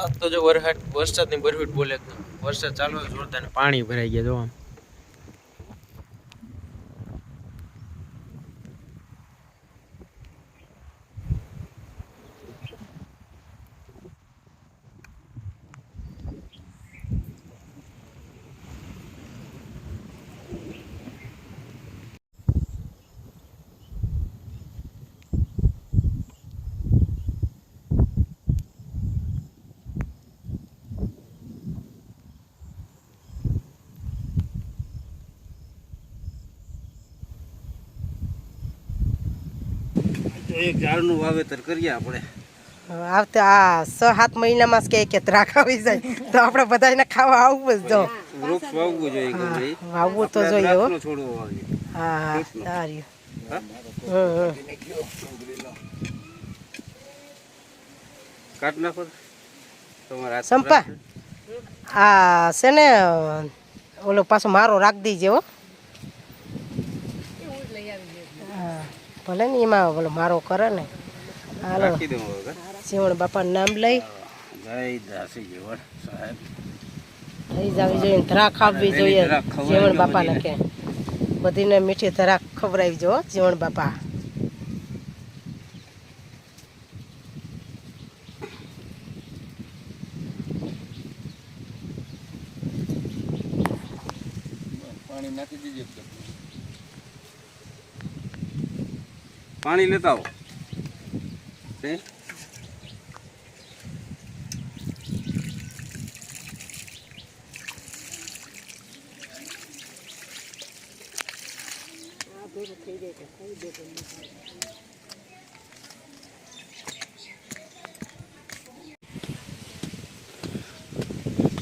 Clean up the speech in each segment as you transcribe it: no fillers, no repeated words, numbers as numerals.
આજ તો જો વરસાદની બરફીટ બોલે વરસાદ ચાલુ જોરદાર પાણી ભરાઈ ગયા જો આમ એક ઝાડનું વાવેતર કરીએ આપણે આવતા આ 6-7 મહિનામાં કે દ્રાક્ષ આવી જાય તો આપણે બધાને ખાવા આવવું જ જો વૃક્ષ વાવવું જોઈએ કે વાવવું તો જોઈએ હો છોડવો વાવીએ હા સારું કાટ નાખો તમારા સંપા આ છે ને ઓલો પાછો મારો રાખી દીજે હો ભલે ને એમાં ઓલો મારો કરે ને હાલો શિવણ બાપાનું નામ લઈ જય દાસી જીવન સાહેબ થઈ જવી જોઈએ ધરાક આપવી જોઈએ શિવણ બાપાને કે બધીને મીઠી ધરાક ખવડાવી જો શિવણ બાપા પાણી નાખી દીજે પાણી લેતા આવો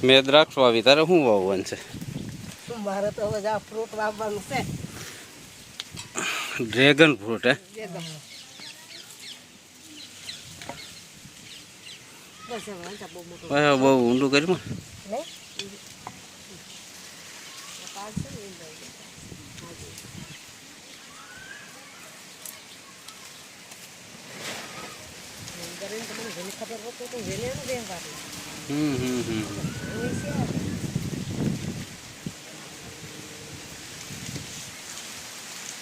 મેં દ્રાક્ષ વાવી તારે શું વાવવાનું છે મારે તો હવે આ ફ્રૂટ વાવવાનું છે ડ્રેગન ફ્રૂટ હે બહુ ઊંડું કર્યું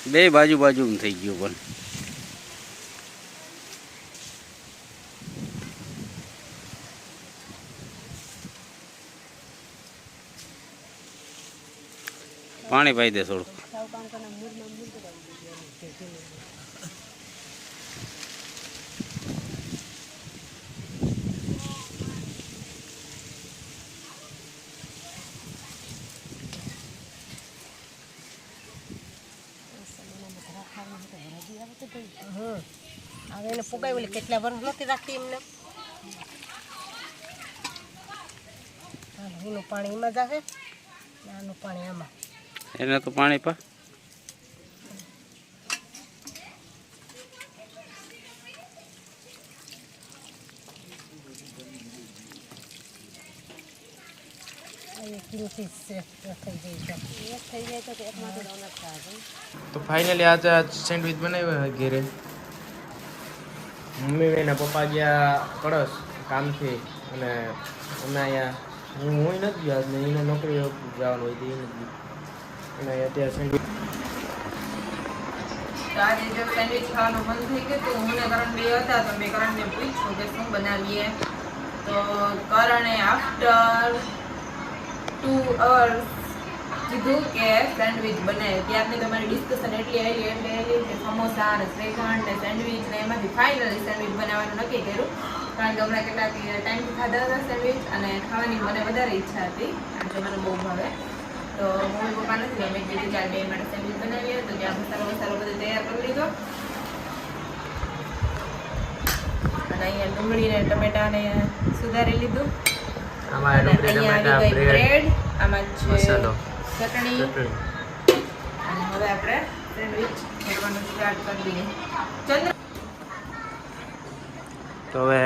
બે બાજુ થઈ ગયું પણ પાણી પાઈ દે થોડું હવે એને ફુગાવી ઓલી કેટલા વર્ષ નહોતી રાખી એમને એનું પાણી એમાં જ આવે આનું પાણી આમાં એને તો પાણી પા તો ફાઇનલી આજે સેન્ડવિચ બનાવ્યા ઘેરે મમ્મી એના પપ્પા ગયા કળશ કામથી અને અમે અહીંયા હું નથી ગયો ને એને નોકરી જવાનું હોય તો એ નથી અને અત્યારે સેન્ડવિચ આજે જો સેન્ડવિચ ખાવાનું મન થઈ ગયું તો હું ને કરણ બે હતા તો મેં કરણને પૂછ્યું કે શું બનાવીએ તો કરણે આફ્ટર 2 hours કીધું કે સેન્ડવિચ બનાવે ત્યારની તમારી ડિસ્કશન એટલી આવેલી કે સમોસા અને શ્રીખંડ ને સેન્ડવિચ ને એમાંથી ફાઇનલી સેન્ડવિચ બનાવવાનું નક્કી કર્યું કારણ કે હમણાં કેટલાક ટાઈમથી ખાધા હતા સેન્ડવિચ અને ખાવાની મને વધારે ઈચ્છા હતી કારણ કે મને બહુ ભાવે તો મમ્મી પપ્પા નથી અમે કીધું ચાલ બે માટે સેન્ડવિચ બનાવીએ તો ત્યાં મસાલો બધો તૈયાર કરી લીધો અને અહીંયા ડુંગળી ને ટમેટા ને સુધારી લીધું આમાં બ્રેડ આમાં છે મસાલો ચટણી અને હવે આપણે સેન્ડવિચ બનાવવાનું સ્ટાર્ટ કરી દઈએ તો હવે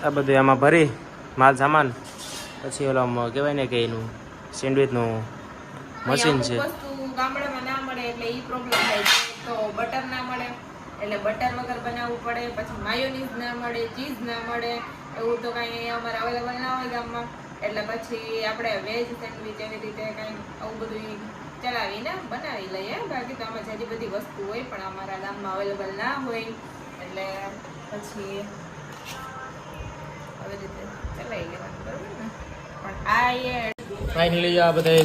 આ બધું આમાં ભરી માલ સામાન પછી ઓલો કહેવાય ને કે એનું સેન્ડવિચનું મશીન છે વસ્તુ ગામડામાં ના મળે એટલે ઈ પ્રોબ્લેમ થાય છે તો બટર ના મળે એટલે બટર વગર બનાવવું પડે પછી માયોનીઝ ના મળે ચીઝ ના મળે એવું તો કાંઈ અમારે અવેલેબલ ના હોય ગામમાં, એટલે પછી આપણે વેજ સેન્ડવિચ એવી રીતે કાંઈ આવું બધું ચલાવીને બનાવી લઈએ. બાકી તો આમાં જેટલી બધી વસ્તુ હોય પણ અમારા ગામમાં અવેલેબલ ના હોય એટલે પછી આવી રીતે ચલાવી લેવાનું, બરાબર ને. પણ આ એ ફાઇનલી આ બધા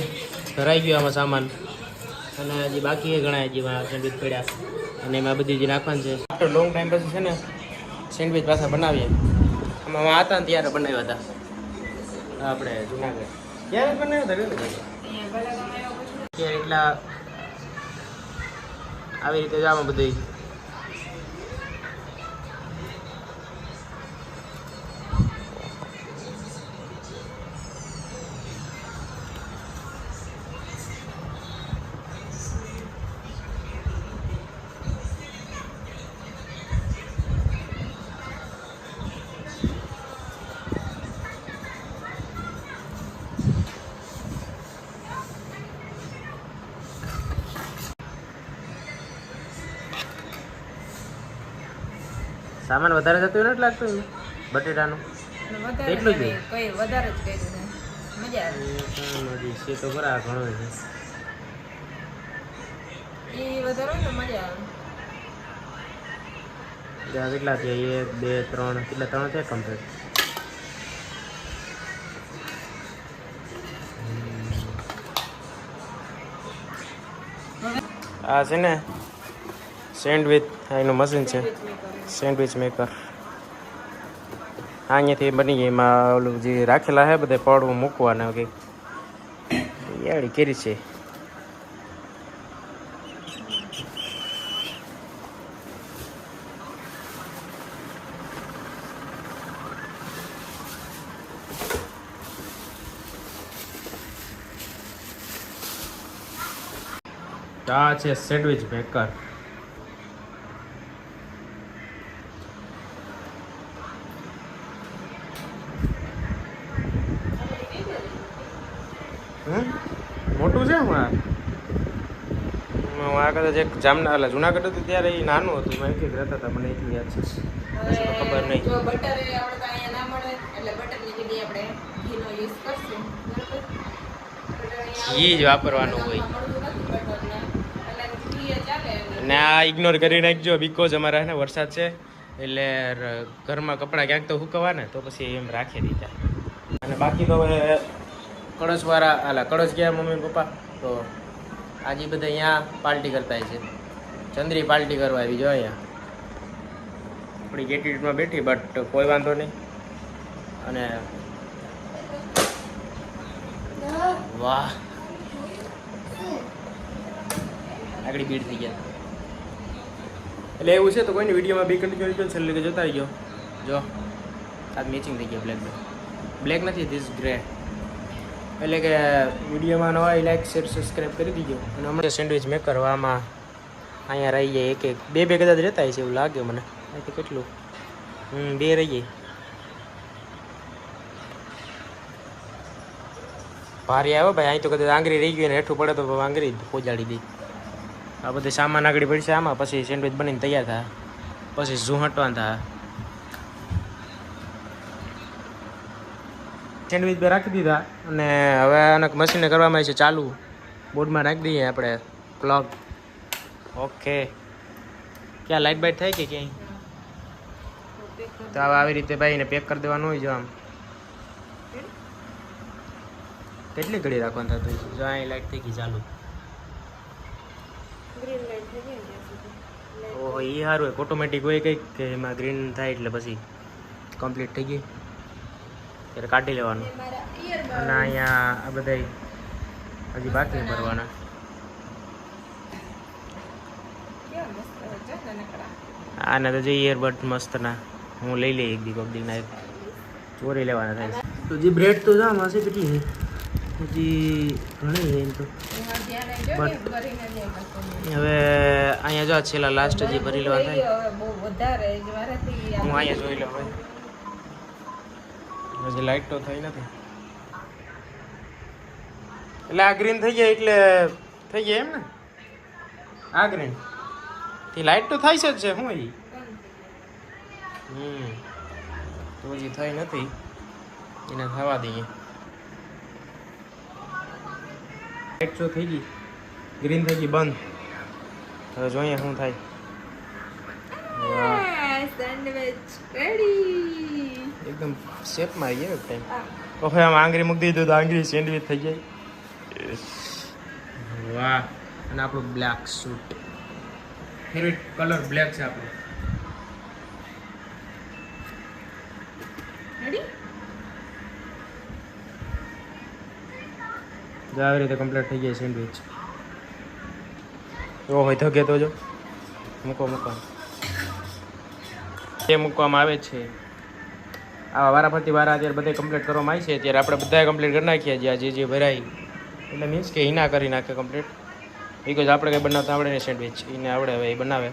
ભરાઈ ગયો આમાં સામાન, અને હજી બાકી એ ઘણા હજી સેન્ડવિચ પડ્યા, અને એમાં બધી જે નાખવાનું છે. આફ્ટર લોંગ ટાઈમ પછી છે ને સેન્ડવિચ પાછા બનાવીએ. આમાં હતા ને ત્યારે બનાવ્યા હતા આપણે જુનાગઢ, ત્યારે બનાવ્યા હતા અહીંયા બરાબર આવ્યો પછી ત્યારે. એટલા આવી રીતે જ આમાં બધી સામાન વધારે જતું નથી લાગતું એમ બટેટાનું. વધારે એટલું જ નહીં, કઈ વધારે જ કર્યું છે. મજા આવે છે તો ખરા ઘણો છે. એ વધારે હોય તો મજા આવે. ત્યાં કેટલા થયા? 1 2 3 કેટલા? 3 છે કમ્પ્લીટ. આ છે ને સેન્ડવિચ એનું મશીન છે, સેન્ડવિચ મેકર. અહીંયાથી બની ગઈ. એમાં ઓલું જે રાખેલા છે બધે પડવું મૂકવાના કંઈક યાળી કરી છે. આ છે સેન્ડવિચ મેકર. મોટું છે હમણાં. આ કદાચ એક જામનગર જુનાગઢ હતું ત્યારે એ નાનું હતું. મેં એક રહેતા હતા, મને એટલી યાદ છે, પછી તો ખબર નહીં. જો બટર આપણે તો અહીંયા ના મળે એટલે બટરની જગ્યાએ આપણે ઘીનો યુઝ કરશું, બરાબર. ઘી જ વાપરવાનું હોય. ને આ ઇગ્નોર કરી નાખજો, બીકોઝ અમારા ને વરસાદ છે એટલે ઘરમાં કપડાં ક્યાંક તો સુકવવા ને, તો પછી એમ રાખી દીધા. અને બાકી તો હવે કળશવાળા આલા કળશ ગયા મમ્મી પપ્પા, તો આજે બધા અહીંયા પાર્ટી કરતા છે. ચંદ્રી પાર્ટી કરવા આવી જો અહીંયા આપણી ગેટીમાં બેઠી, બટ કોઈ વાંધો નહીં. અને વાહ આગળ બીડ થઈ ગયા. એટલે એવું છે તો કોઈની વિડીયોમાં બી કન્ટિન્યુ કરજો, છેલ્લે કે જોતા રહીજો. જો આ મેચિંગ થઈ ગયા. બ્લેક નથી, ધીસ ગ્રે. એટલે કે વિડીયોમાં નવા લાઈક શેર સબસ્ક્રાઈબ કરી દીજો. અને હમણાં સેન્ડવિચ મેકર આમાં અહીંયા રહી જાય એક એક બે કદાચ રહેતા છે એવું લાગે મને. અહીંથી કેટલું 2 રહી જાય. ભારી આવ્યો ભાઈ. અહીં તો કદાચ આંગળી રહી ગઈ ને હેઠું પડે તો આંગળી પોજાડી દઈ. આ બધે સામાન આગળ પડશે આમાં, પછી સેન્ડવિચ બનીને તૈયાર થાય, પછી ઝૂંટવાન થાય. સેન્ડવિચ બે રાખી દીધા અને હવે આને મશીને કરવામાં આવે છે ચાલુ. બોર્ડમાં નાખી દઈએ આપણે પ્લગ. ઓકે, ક્યાં લાઇટ બાઇટ થાય કે ક્યાંય? તો હવે આવી રીતે ભાઈને પેક કરી દેવાનું હોય. જો આમ કેટલી ઘડી રાખવાનું થતું હોય છે. જો અહીં લાઇટ થઈ ગઈ ચાલુ. ઓહો, એ સારું હોય. ઓટોમેટિક હોય કંઈક કે એમાં ગ્રીન થાય એટલે પછી કમ્પ્લીટ થઈ ગઈ ત્યારે કાઢી લેવાનું. અને અહીંયા આ બધા હજી બાકી ભરવાના. આના તો જે ઇયરબડ મસ્ત ના હું લઈ લઈ એક દી કોક ના ચોરી લેવાના થાય. તો જે બ્રેડ તો જામ હશે કેટલી છે હજી ઘણી છે એમ તો. હવે અહીંયા જો છેલ્લા લાસ્ટ હજી ભરી લેવા થાય. હું અહીંયા જોઈ લઉં ભાઈ. હજી લાઇટ તો થઈ નથી એટલે આ ગ્રીન થઈ જાય એટલે થઈ જાય એમ ને. આ ગ્રીન થી લાઇટ તો થાય છે જ છે. શું એ તો હજી થઈ નથી, એને થવા દઈએ. લાઈટ શો થઈ ગઈ, ગ્રીન થઈ ગઈ બંધ. હવે જોઈએ શું થાય. Sandwich ready. એકદમ શેપમાં આવી ગયો ટાઈમ. હવે આમ આંગળી મૂકી દીધું તો આંગળી સેન્ડવિચ થઈ જાય. વાહ. અને આપણું black suit, favourite colour black છે આપણો. રેડી. જો આવી રીતે કમ્પ્લીટ થઈ જાય સેન્ડવિચ. એવો હોય ધગે તો જો મૂકો એ મૂકવામાં આવે છે. આવા વારાફરતી વારા અત્યારે બધે કમ્પ્લીટ કરવામાં આવી છે. ત્યારે આપણે બધાએ કમ્પ્લીટ કરી નાખીએ જ્યાં જે ભરાય, એટલે મીન્સ કે હિના કરી નાખે કમ્પ્લીટ. બિકોઝ આપણે કંઈ બનાવતા આવડે ને સેન્ડવિચ, એને આવડે, હવે એ બનાવે.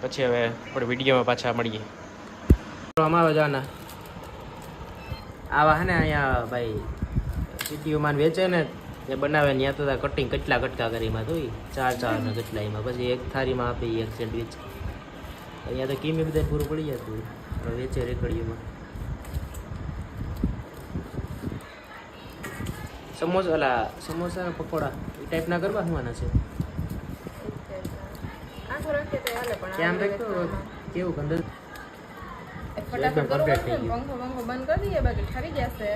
પછી હવે આપણે વિડીયોમાં પાછા મળીએ. આમાં આવે જાના આવા હે ને અહીંયા ભાઈ સિટીઓમાં વેચે ને એ બનાવે ને, ત્યાં તો કટિંગ કેટલા કટકા કરીમાં તો ચાર ને કેટલા એમાં, પછી એક થાળીમાં આપી એક સેન્ડવિચ. અહીંયા તો કિમી બધા પૂરું પડી જતું વેચે રેકડીઓમાં. સમોસા પકોડા એ ટાઈપના કરવા હોવાના છે. આખો રાખીએ તો હાલે, પણ કેમ રાખતો કેવું ગંદર ફટાફટ કરવું complete પડશે થઈ ને, ગયું. પંખો બંધ કરી દઈએ, બાકી ઠરી જશે.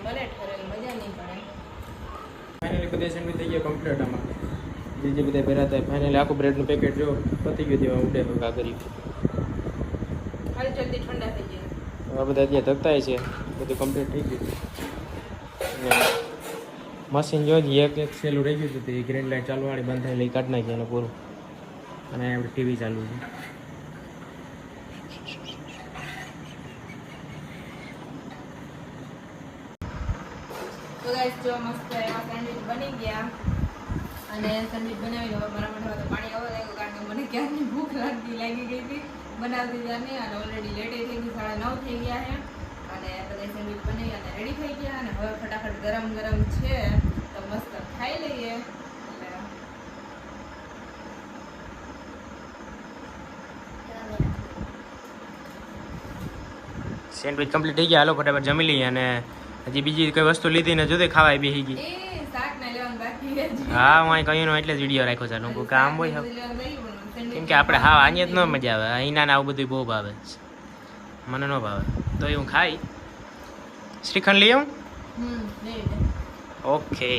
મને ઠરેલ મજા નહીં પડે. ફાઇનલી બધા સેન્ડવિચ થઈ ગયા કમ્પ્લીટ. આમાં જે બધા પહેરા હતા ફાઇનલી આખું બ્રેડનું પેકેટ જો પતી ગયું તેમાં ઉડે કા કરી. ખાલી જલ્દી ઠંડા થઈ જાય. આ બધા અત્યારે ધકતાય છે, બધું કમ્પ્લીટ થઈ ગયું. મશીન જો એક સેલું રહી ગયું હતું, તે ગ્રીન લાઇટ ચાલવાળી બંધ થઈ લઈ કાઢી નાખી એને પૂરું. અને આપણે ટીવી ચાલુ છે. તો ગાઈસ જો મસ્ત એવા સેન્ડવિચ બની ગયા. અને સેન્ડવિચ બનાવીને હવે મારા મોઢામાં તો પાણી આવવા લાગ્યું, કારણ કે મને ક્યારની ભૂખ લાગી ગઈ હતી બનાવતી ત્યારની. અને ઓલરેડી લેટ થઈ ગઈ, 9:30 થઈ ગયા છે. અને બધા સેન્ડવિચ બની અને રેડી થઈ ગયા. અને હવે ફટાફટ ગરમ છે તો મસ્ત ખાઈ લઈએ. સેન્ડવિચ કમ્પ્લીટ થઈ ગયા. હાલો ફટાફટ જમી લઈએ. અને હજી બીજી કઈ વસ્તુ લીધી ને જોતે ખાવાય બેસી ગઈ. એ શાક ને લેવાનું બાકી છે. હા હું અહીં કહ્યું એટલે જ વિડીયો રાખ્યો છે. લોકો કામ હોય કેમ કે આપણે હા અહીંયા જ ન મજા આવે. અહીંના આવું બધું બહુ ભાવે, મને ન ભાવે. તો એ હું ખાઈ શ્રીખંડ લઈ આવું. ઓકે.